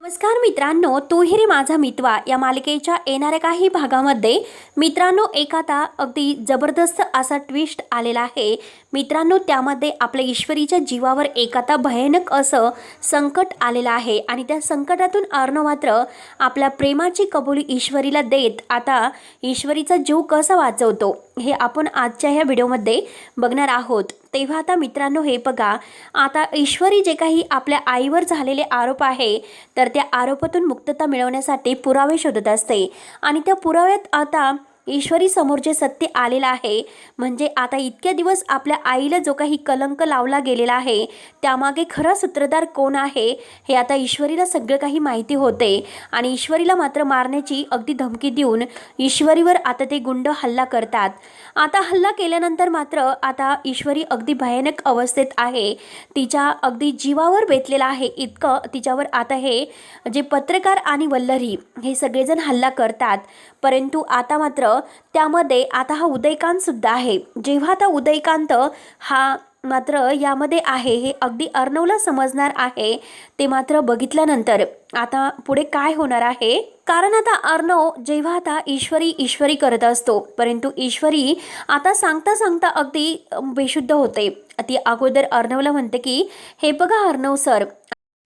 नमस्कार मित्रांनो, तू ही रे माझा मितवा या मालिकेच्या येणाऱ्या काही भागामध्ये मित्रांनो एक आता अगदी जबरदस्त असा ट्विस्ट आलेला आहे मित्रांनो। त्यामध्ये आपल्या ईश्वरीच्या जीवावर एक आता भयानक असं संकट आलेलं आहे आणि त्या संकटातून अर्णव मात्र आपल्या प्रेमाची कबुली ईश्वरीला देत आता ईश्वरीचा जीव कसा वाचवतो हे आपण आजच्या ह्या व्हिडिओमध्ये बघणार आहोत। तेव्हा आता मित्रांनो हे बघा, आता ईश्वरी जे काही आपल्या आईवर झालेले आरोप आहे तर त्या आरोपातून मुक्तता मिळवण्यासाठी पुरावे शोधत असते आणि त्या पुराव्यात आता ईश्वरी समोर जे सत्य आलेलं आहे म्हणजे आता इतक्या दिवस आपल्या आईला जो काही कलंक लावला गेलेला आहे त्यामागे खरा सूत्रधार कोण आहे हे आता ईश्वरीला सगळं काही माहिती होते आणि ईश्वरीला मात्र मारण्याची अगदी धमकी देऊन ईश्वरीवर आता ते गुंड हल्ला करतात। आता हल्ला केल्यानंतर मात्र आता ईश्वरी अगदी भयानक अवस्थेत आहे, तिच्या अगदी जीवावर बेतलेला आहे इतकं तिच्यावर आता हे जे पत्रकार आणि वल्लरी हे सगळेजण हल्ला करतात। परंतु आता मात्र त्यामध्ये आता हा उदयकांत सुद्धा आहे। जेव्हा आता उदयकांत हा मात्र यामध्ये आहे हे अगदी अर्णवला समजणार आहे, ते मात्र बघितल्यानंतर आता पुढे काय होणार आहे, कारण आता अर्णव जेव्हा आता ईश्वरी करत असतो परंतु ईश्वरी आता सांगता सांगता अगदी बेशुद्ध होते। ती अगोदर अर्णवला म्हणते की हे बघा अर्णव सर,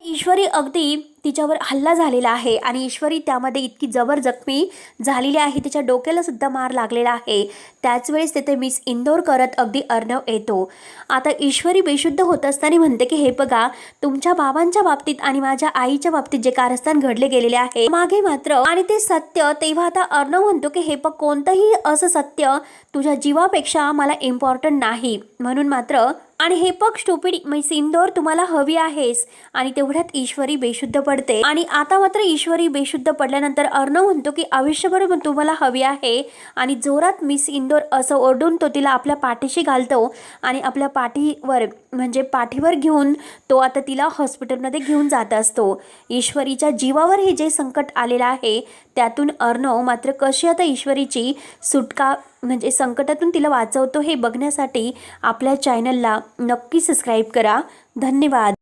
ईश्वरी अगदी तिच्यावर हल्ला झालेला आहे आणि ईश्वरी त्यामध्ये इतकी जबर जखमी झालेली आहे, तिच्या डोक्याला सुद्धा मार लागलेला आहे। त्याच वेळेस तिथे मिस इंदोर करत अगदी अर्णव येतो। आता ईश्वरी बेशुद्ध होत असताना म्हणते की हे बघा, तुमच्या बाबांच्या बाबतीत आणि माझ्या आईच्या बाबतीत जे कारस्थान घडले गेलेले आहे मागे मात्र आणि ते सत्य। तेव्हा आता अर्णव म्हणतो की हे बघ, कोणतंही असं सत्य तुझ्या जीवापेक्षा मला इम्पॉर्टंट नाही, म्हणून मात्र आणि हे पग स्टुपिड मिस इंदोर तुम्हाला हवी आहेस। आणि तेवढ्यात ईश्वरी बेशुद्ध पडते आणि आता मात्र ईश्वरी बेशुद्ध पडल्यानंतर अर्णव म्हणतो की आयुष्यभर तुम्हाला हवी आहे आणि जोरात मिस इंदोर असं ओरडून तो तिला आपल्या पाठीशी घालतो आणि आपल्या पाठीवर म्हणजे पाठीवर घेऊन तो आता तिला हॉस्पिटलमध्ये घेऊन जात असतो। ईश्वरीच्या जीवावर हे जे संकट आलेलं आहे त्यातून अर्णव मात्र कशी आता ईश्वरीची सुटका म्हणजे संकटातून तिला वाचवतो हे बघण्यासाठी आपल्या चॅनलला नक्की सबस्क्राईब करा। धन्यवाद।